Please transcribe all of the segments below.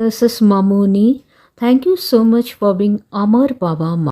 This is Mamuni. Thank you so much for being Amar Baba.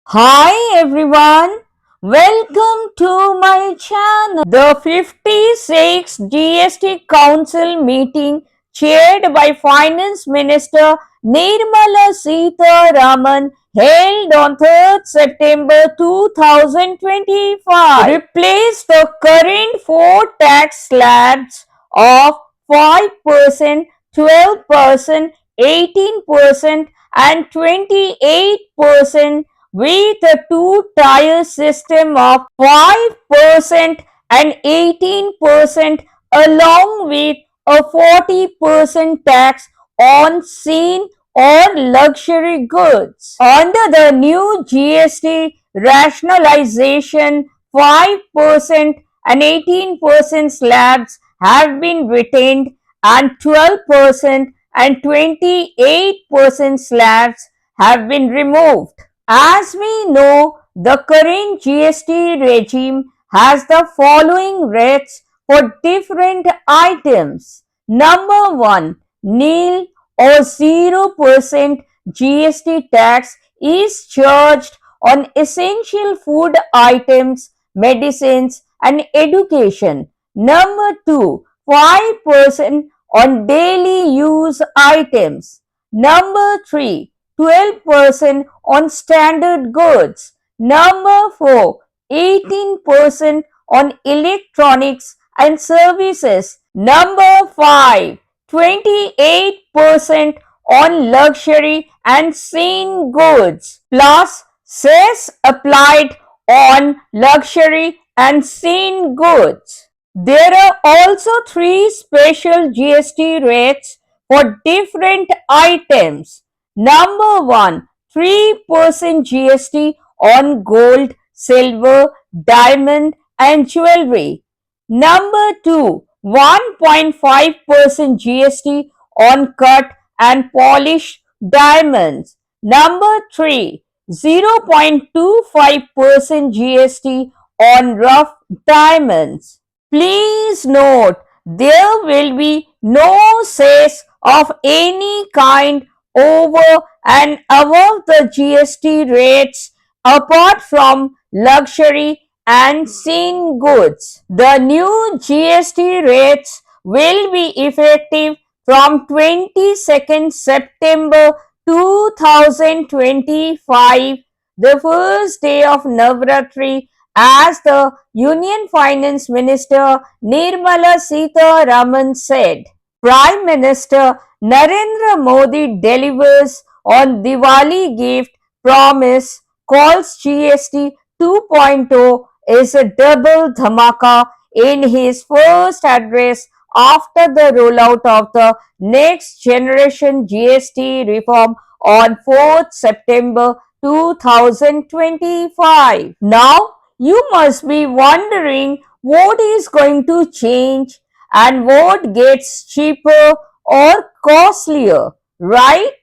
Hi everyone, welcome to my channel. The 56th GST Council meeting chaired by Finance Minister NIRMALA Sitharaman held on 3rd September 2025 replaced the current 4 tax slabs of 5%, 12%, 18% and 28% with a two-tier system of 5% and 18% along with a 40% tax on seen or luxury goods. Under the new GST rationalization, 5% and 18% slabs have been retained and 12% and 28% slabs have been removed. As we know, the current GST regime has the following rates for different items. Number 1. Nil or 0% GST tax is charged on essential food items, medicines and education. Number 2. 5% on daily use items. Number 3. 12% on standard goods. Number 4. 18% on electronics and services. Number 5. 28% on luxury and seen goods plus cess applied on luxury and seen goods. There are also 3 special GST rates for different items. Number 1. 3% GST on gold, silver, diamond and jewelry. Number 2. 1.5% GST on cut and polished diamonds. Number 3. 0.25% GST on rough diamonds. Please note, there will be no cess of any kind over and above the GST rates apart from luxury and seen goods. The new GST rates will be effective from 22nd September 2025, the first day of Navratri, as the Union Finance Minister NIRMALA Sitharaman said. Prime Minister Narendra Modi delivers on Diwali gift promise, calls GST 2.0 is a double dhamaka in his first address after the rollout of the next generation GST reform on 4th September 2025. Now, you must be wondering what is going to change and what gets cheaper or costlier, right?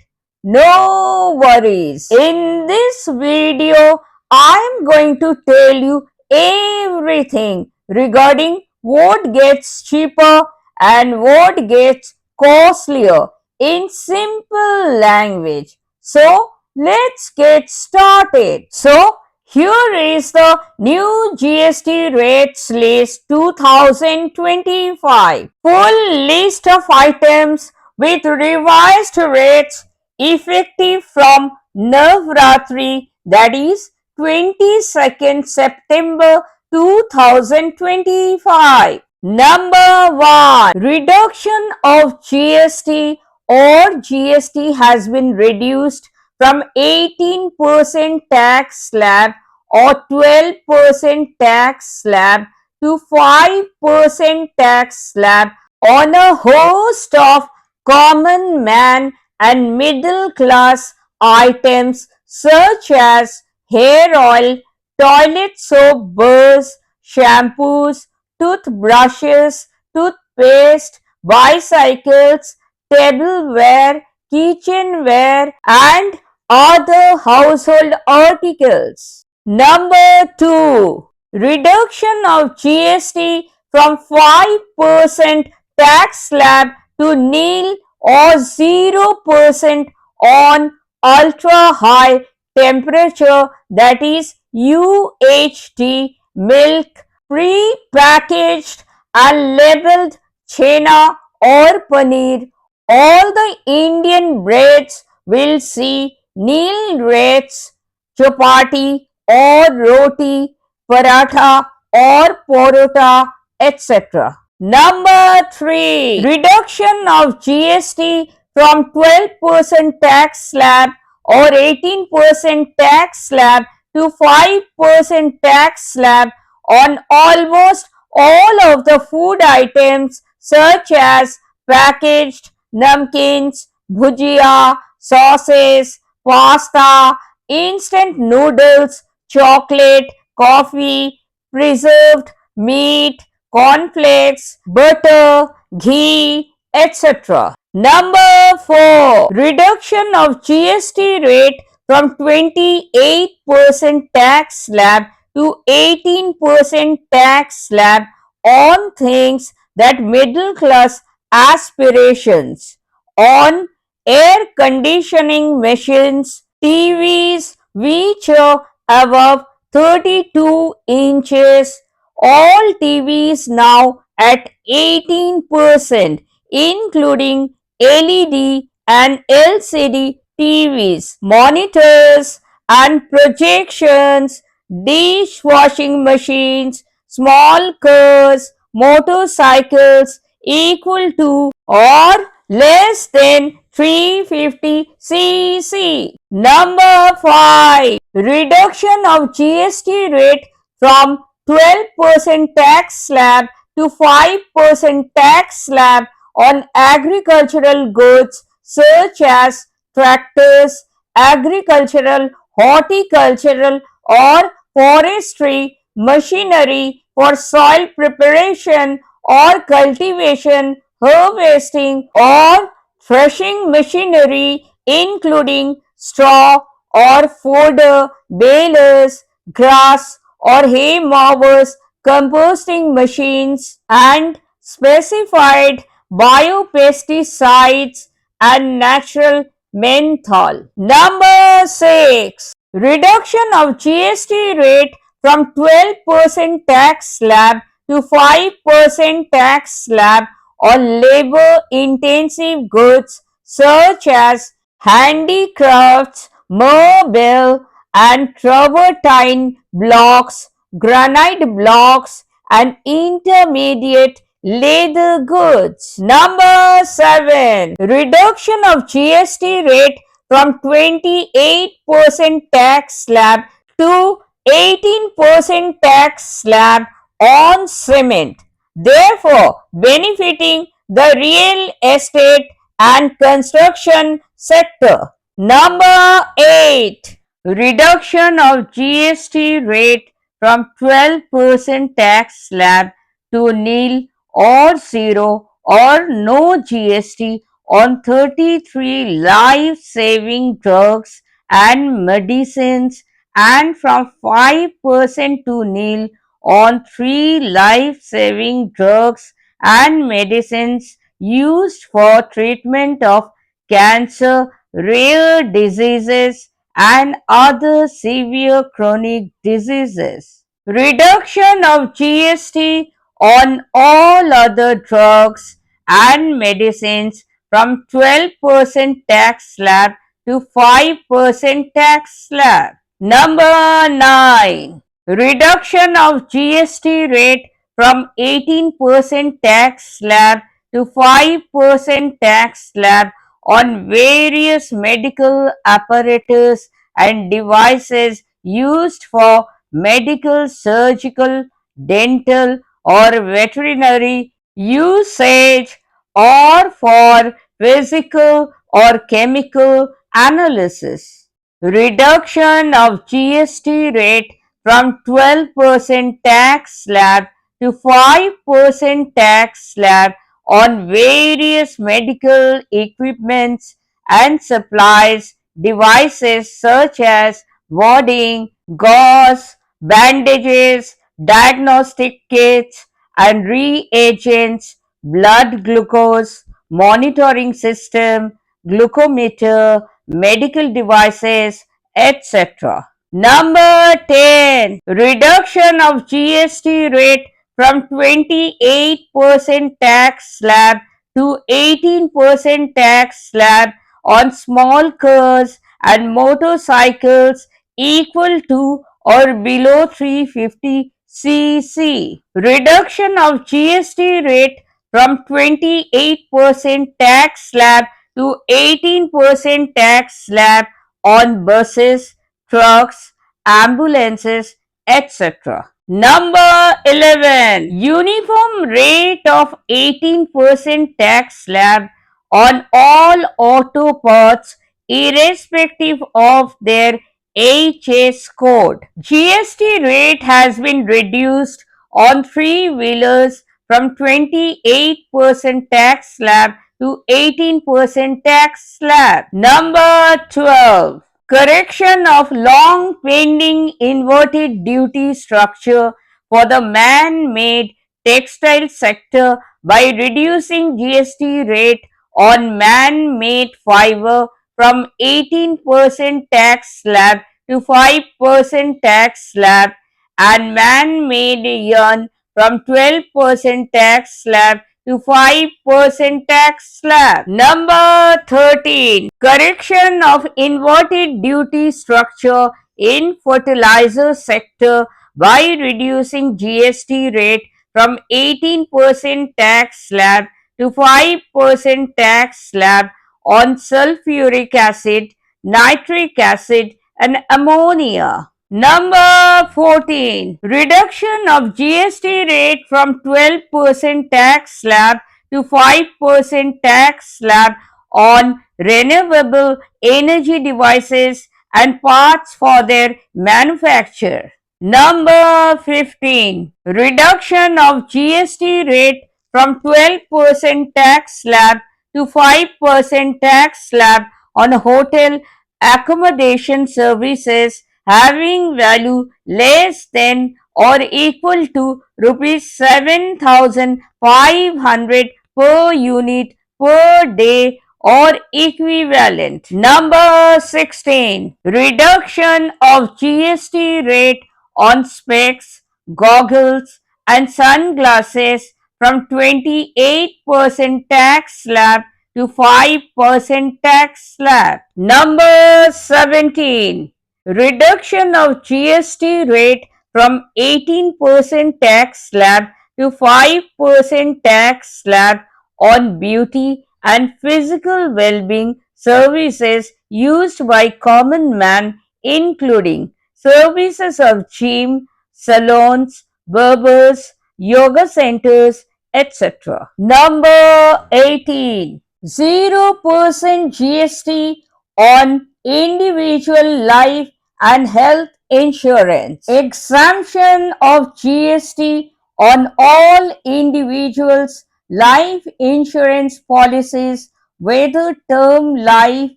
No worries. In this video, I am going to tell you everything regarding what gets cheaper and what gets costlier in simple language. So, let's get started. So, here is the new GST rates list 2025. Full list of items with revised rates effective from Navratri, that is 22nd September 2025. Number 1. Reduction of GST or GST has been reduced from 18% tax slab or 12% tax slab to 5% tax slab on a host of common man and middle class items such as hair oil, toilet soap bars, shampoos, toothbrushes, toothpaste, bicycles, tableware, kitchenware and other household articles. Number 2. Reduction of GST from 5% tax slab to nil or 0% on ultra high temperature, that is UHT milk, pre-packaged and labeled chena or paneer. All the Indian breads will see nil rates, chapati or roti, paratha or porota, etc. Number 3. Reduction of GST from 12% tax slab or 18% tax slab to 5% tax slab on almost all of the food items such as packaged namkeens, bhujia, sauces, pasta, instant noodles, chocolate, coffee, preserved meat, cornflakes, butter, ghee, etc. Number 4. Reduction of GST rate from 28% tax slab to 18% tax slab on things that middle class aspirations, on air conditioning machines, TVs which are above 32 inches, all TVs now at 18%, including LED and LCD TVs, monitors and projections, dishwashing machines, small cars, motorcycles equal to or less than 350cc. Number 5. Reduction of GST rate from 12% tax slab to 5% tax slab on agricultural goods such as tractors, agricultural, horticultural or forestry machinery for soil preparation or cultivation, harvesting or threshing machinery including straw or fodder, balers, grass or hay mowers, composting machines and specified biopesticides and natural menthol. Number 6. Reduction of GST rate from 12% tax slab to 5% tax slab on labor intensive goods such as handicrafts, marble and travertine blocks, granite blocks and intermediate leather goods. Number 7. Reduction of GST rate from 28% tax slab to 18% tax slab on cement, therefore benefiting the real estate and construction sector. Number 8. Reduction of GST rate from 12% tax slab to nil or 0 or no GST on 33 life-saving drugs and medicines, and from 5% to nil on 3 life-saving drugs and medicines used for treatment of cancer, rare diseases and other severe chronic diseases. Reduction of GST on all other drugs and medicines from 12% tax slab to 5% tax slab. Number 9. Reduction of GST rate from 18% tax slab to 5% tax slab on various medical apparatus and devices used for medical, surgical, dental or veterinary usage or for physical or chemical analysis. Reduction of GST rate from 12% tax slab to 5% tax slab on various medical equipments and supplies, devices such as warding, gauze, bandages, diagnostic kits and reagents, blood glucose, monitoring system, glucometer, medical devices, etc. Number 10. Reduction of GST rate from 28% tax slab to 18% tax slab on small cars and motorcycles equal to or below 350 cc. Reduction of GST rate from 28% tax slab to 18% tax slab on buses, trucks, ambulances, etc. Number 11. Uniform rate of 18% tax slab on all auto parts irrespective of their HS code. GST rate has been reduced on three-wheelers from 28% tax slab to 18% tax slab. Number 12. Correction of long pending inverted duty structure for the man-made textile sector by reducing GST rate on man-made fiber from 18% tax slab to 5% tax slab and man-made yarn from 12% tax slab to 5% tax slab. Number 13. Correction of inverted duty structure in fertilizer sector by reducing GST rate from 18% tax slab to 5% tax slab on sulfuric acid, nitric acid and ammonia. Number 14. Reduction of GST rate from 12% tax slab to 5% tax slab on renewable energy devices and parts for their manufacture. Number 15. Reduction of GST rate from 12% tax slab to 5% tax slab on hotel accommodation services having value less than or equal to rupees 7,500 per unit per day or equivalent. Number 16. Reduction of GST rate on specs, goggles and sunglasses from 28% tax slab to 5% tax slab. Number 17. Reduction of GST rate from 18% tax slab to 5% tax slab on beauty and physical well-being services used by common man, including services of gym, salons, barbers, yoga centers, etc. Number 18. 0% GST on individual life and health insurance. Exemption of GST on all individuals' life insurance policies, whether term life,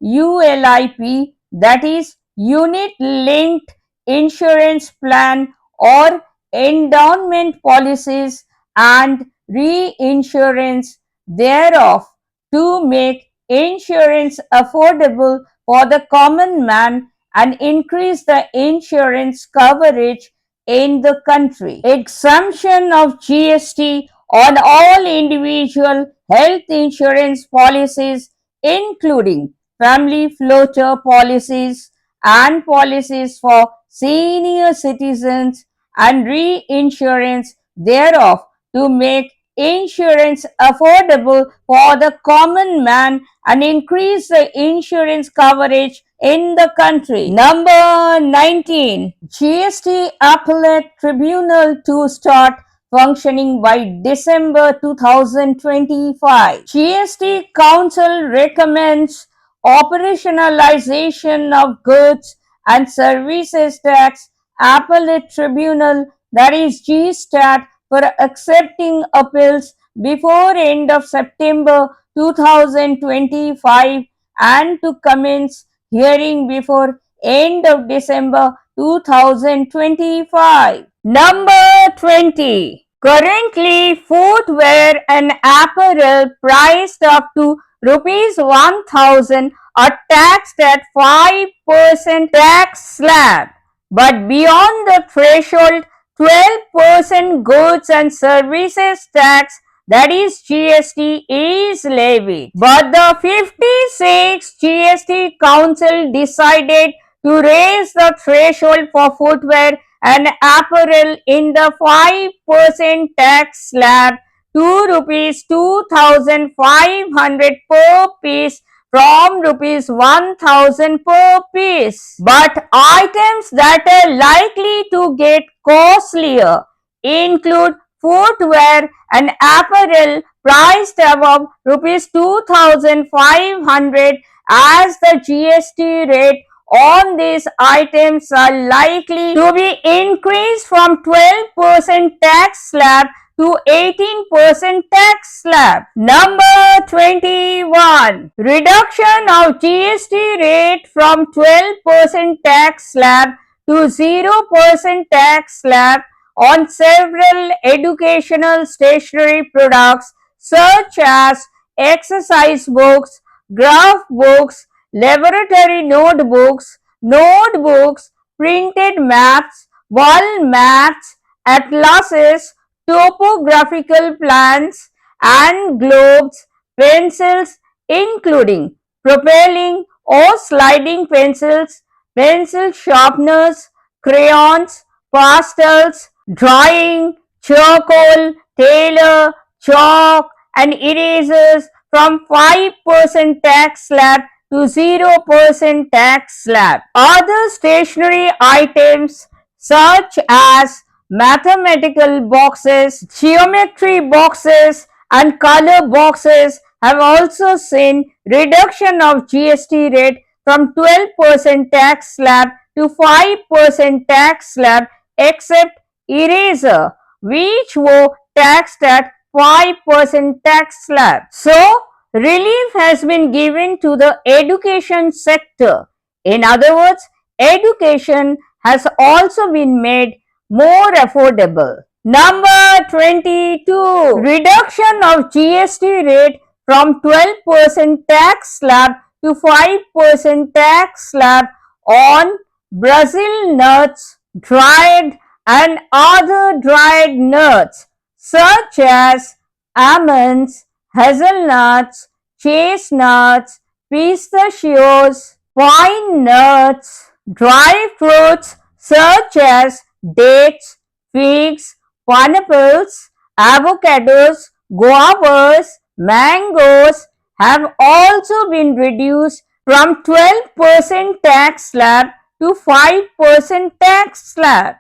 ULIP, that is unit linked insurance plan, or endowment policies and reinsurance thereof, to make insurance affordable for the common man and increase the insurance coverage in the country. Exemption of GST on all individual health insurance policies, including family floater policies and policies for senior citizens and reinsurance thereof, to make insurance affordable for the common man and increase the insurance coverage in the country. Number 19. GST Appellate Tribunal to start functioning by December 2025. GST Council recommends operationalization of goods and services tax appellate tribunal, that is GSTAT, for accepting appeals before end of September 2025 and to commence hearing before end of December 2025. Number 20. Currently, footwear and apparel priced up to rupees 1000 are taxed at 5% tax slab, but beyond the threshold, 12% goods and services tax, that is GST, is levied. But the 56 GST Council decided to raise the threshold for footwear and apparel in the 5% tax slab to rupees 2500 per piece from rupees 1000 per piece. But items that are likely to get costlier include footwear and apparel priced above rupees 2500, as the GST rate on these items are likely to be increased from 12% tax slab to 18% tax slab. Number 21. Reduction of GST rate from 12% tax slab to 0% tax slab on several educational stationery products such as exercise books, graph books, laboratory notebooks, printed maps, wall maps, atlases, topographical plans, and globes, pencils, including propelling or sliding pencils, pencil sharpeners, crayons, pastels, drawing, charcoal, tailor, chalk, and erasers from 5% tax slab to 0% tax slab. Other stationery items such as mathematical boxes, geometry boxes, and color boxes have also seen reduction of GST rate from 12% tax slab to 5% tax slab, except eraser, which were taxed at 5% tax slab. So, relief has been given to the education sector. In other words, education has also been made more affordable. Number 22. Reduction of GST rate from 12% tax slab to 5% tax slab on Brazil nuts, dried and other dried nuts such as almonds, hazelnuts, chestnuts, pistachios, pine nuts, dry fruits such as dates, figs, pineapples, avocados, guavas, mangoes have also been reduced from 12% tax slab to 5% tax slab,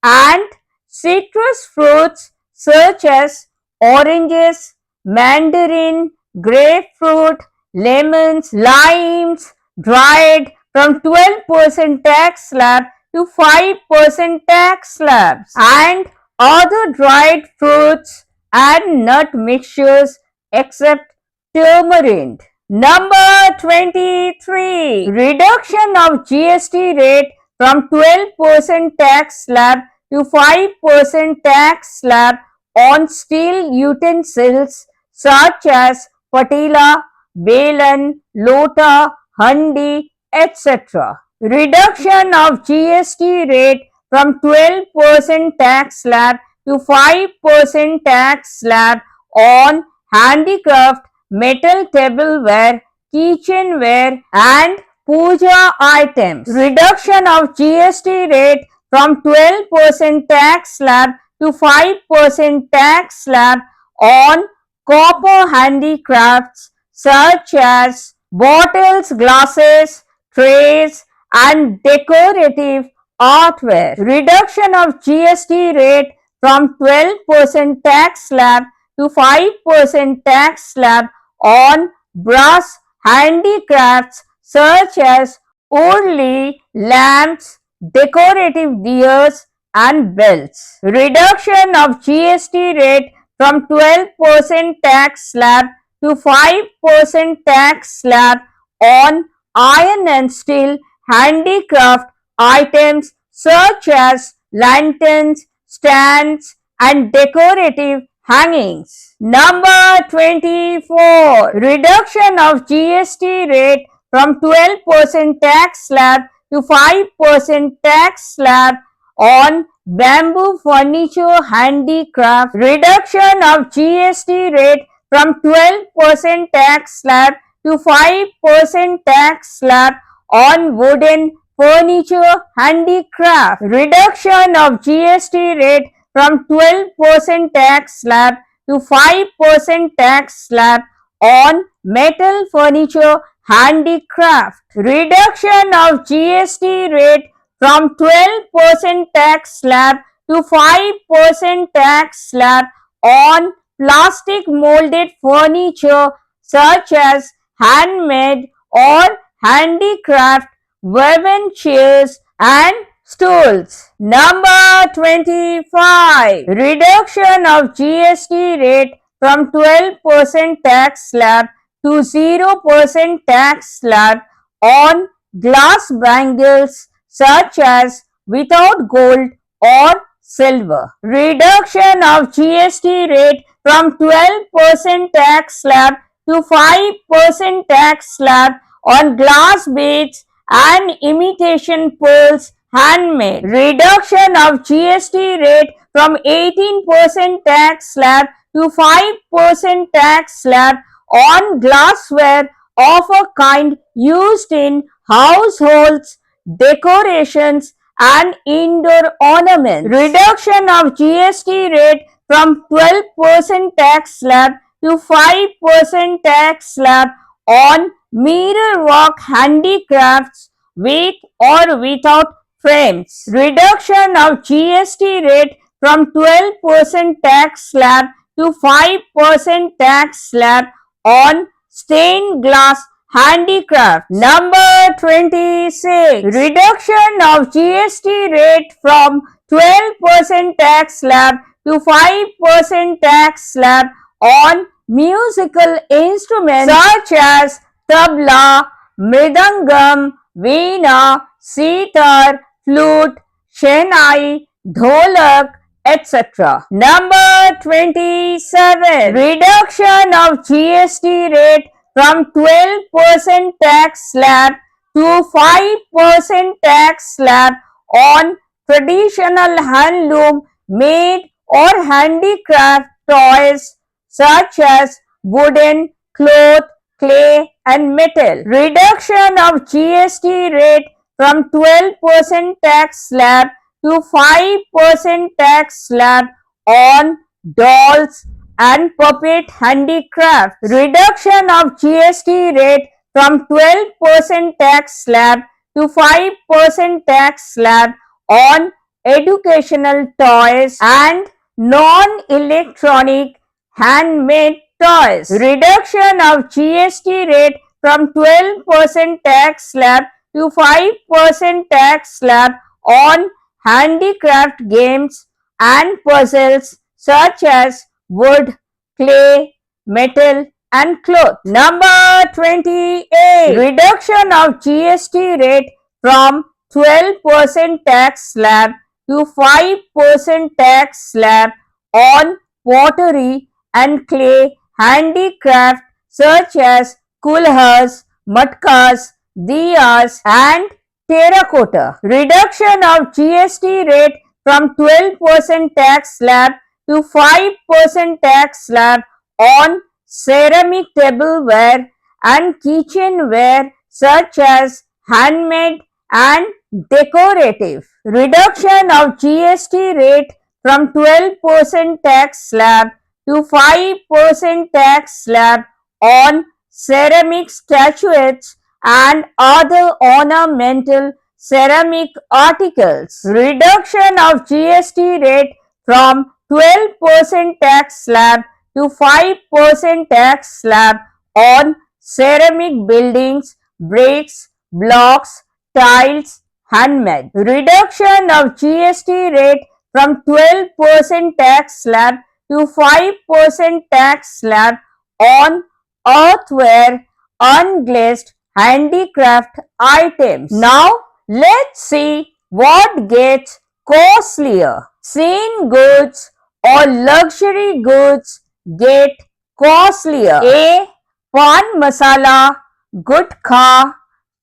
and citrus fruits such as oranges, mandarin, grapefruit, lemons, limes, dried from 12% tax slab to 5% tax slabs, and other dried fruits and nut mixtures except tamarind. Number 23. Reduction of GST rate from 12% tax slab to 5% tax slab on steel utensils such as patila, belan, lota, handi, etc. Reduction of GST rate from 12% tax slab to 5% tax slab on handicraft, metal tableware, kitchenware and puja items. Reduction of GST rate from 12% tax slab to 5% tax slab on copper handicrafts such as bottles, glasses, trays and decorative artware. Reduction of GST rate from 12% tax slab to 5% tax slab on brass handicrafts such as urli, lamps, decorative deers and belts. Reduction of GST rate from 12% tax slab to 5% tax slab on iron and steel handicraft items such as lanterns, stands and decorative hangings. Number 24. Reduction of GST rate from 12% tax slab to 5% tax slab on bamboo furniture handicraft. Reduction of GST rate from 12% tax slab to 5% tax slab on wooden furniture handicraft. Reduction of GST rate from 12% tax slab to 5% tax slab on metal furniture handicraft. Reduction of GST rate from 12% tax slab to 5% tax slab on plastic molded furniture such as handmade or handicraft woven chairs and stools. Number 25. Reduction of GST rate from 12% tax slab to 0% tax slab on glass bangles such as without gold or silver. Reduction of GST rate from 12% tax slab to 5% tax slab on glass beads and imitation pearls handmade. Reduction of GST rate from 18% tax slab to 5% tax slab on glassware of a kind used in households, decorations and indoor ornaments. Reduction of GST rate from 12% tax slab to 5% tax slab on mirror work handicrafts with or without frames. Reduction of GST rate from 12% tax slab to 5% tax slab on stained glass handicraft. Number 26. Reduction of GST rate from 12% tax slab to 5% tax slab on musical instruments such as tabla, mridangam, veena, sitar, flute, shenai, dholak, etc. Number 27. Reduction of GST rate from 12% tax slab to 5% tax slab on traditional handloom made or handicraft toys such as wooden, cloth, clay and metal. Reduction of GST rate from 12% tax slab to 5% tax slab on dolls and puppet handicraft. Reduction of GST rate from 12% tax slab to 5% tax slab on educational toys and non-electronic handmade toys. Reduction of GST rate from 12% tax slab to 5% tax slab on handicraft games and puzzles such as wood, clay, metal and cloth. Number 28. Reduction of GST rate from 12% tax slab to 5% tax slab on pottery and clay handicraft such as kulhas, matkas, diyas and terracotta. Reduction of GST rate from 12% tax slab to 5% tax slab on ceramic tableware and kitchenware such as handmade and decorative. Reduction of GST rate from 12% tax slab to 5% tax slab on ceramic statuettes and other ornamental ceramic articles. Reduction of GST rate from 12% tax slab to 5% tax slab on ceramic buildings, bricks, blocks, tiles, handmade. Reduction of GST rate from 12% tax slab to 5% tax slab on earthenware, unglazed handicraft items. Now, let's see what gets costlier. Seen goods or luxury goods get costlier? A. Pan masala, gutkha,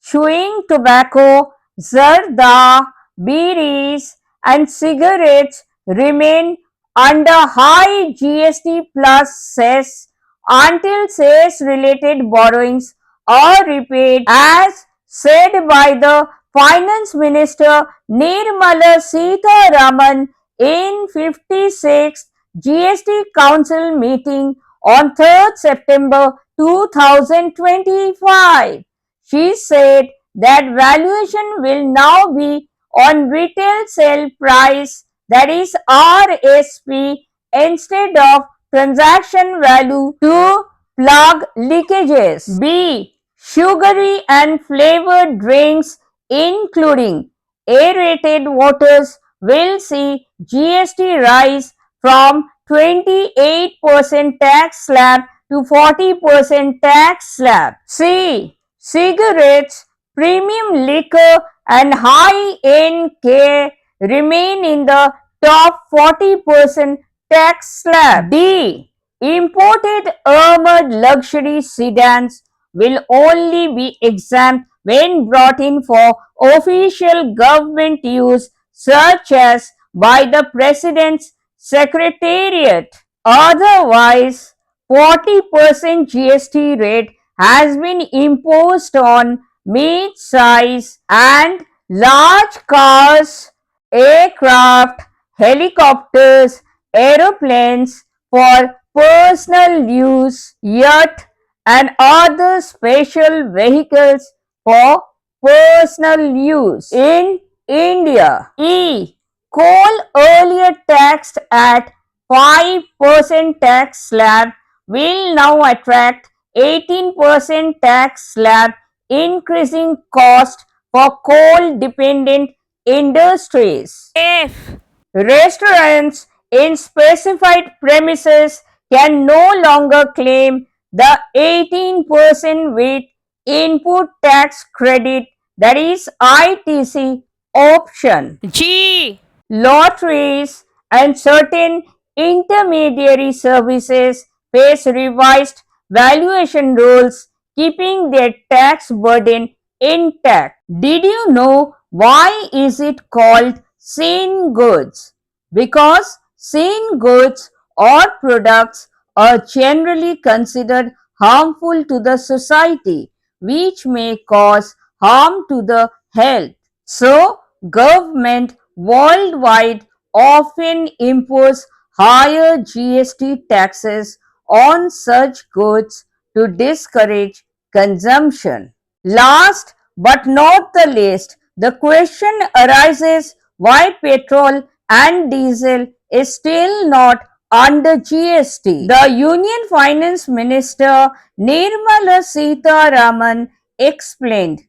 chewing tobacco, zarda, beedis, and cigarettes remain under high GST plus cess until cess related borrowings are repaid, as said by the Finance Minister NIRMALA SITHARAMAN in 56th GST Council meeting on 3rd September 2025. She said that valuation will now be on retail sale price, that is RSP, instead of transaction value to plug leakages. B. Sugary and flavored drinks including aerated waters will see GST rise from 28% tax slab to 40% tax slab. C. Cigarettes, premium liquor and high-end care remain in the top 40% tax slab. D. Imported armored luxury sedans will only be exempt when brought in for official government use, such as by the President's Secretariat. Otherwise, 40% GST rate has been imposed on mid-size and large cars, aircraft, helicopters, aeroplanes for personal use, yacht and other special vehicles for personal use in India. E. Coal, earlier taxed at 5% tax slab, will now attract 18% tax slab, increasing cost for coal dependent industries. F. Restaurants in specified premises can no longer claim the 18% with input tax credit, that is ITC option. G. Lotteries and certain intermediary services face revised valuation rules, keeping their tax burden intact. Did you know why is it called seen goods? Because seen goods or products are generally considered harmful to the society, which may cause harm to the health. So, government worldwide often impose higher GST taxes on such goods to discourage consumption. Last but not the least, the question arises why petrol and diesel is still not under GST. The Union Finance Minister NIRMALA SITHARAMAN explained,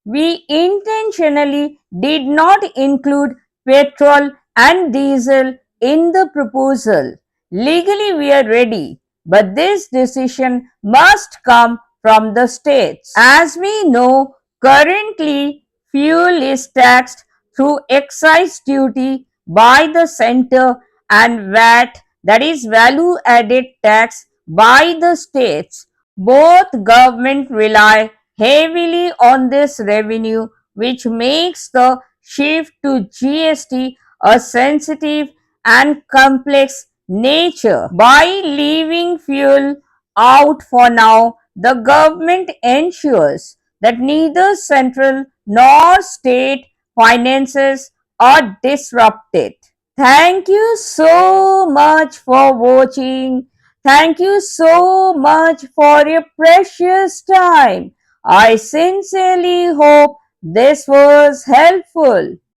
we intentionally did not include petrol and diesel in the proposal. Legally, we are ready, but this decision must come from the states. As we know, currently fuel is taxed through excise duty by the center and VAT, that is value added tax, by the states. Both government rely heavily on this revenue, which makes the shift to GST a sensitive and complex nature. By leaving fuel out for now, the government ensures that neither central nor state finances are disrupted. Thank you so much for watching. Thank you so much for your precious time. I sincerely hope this was helpful.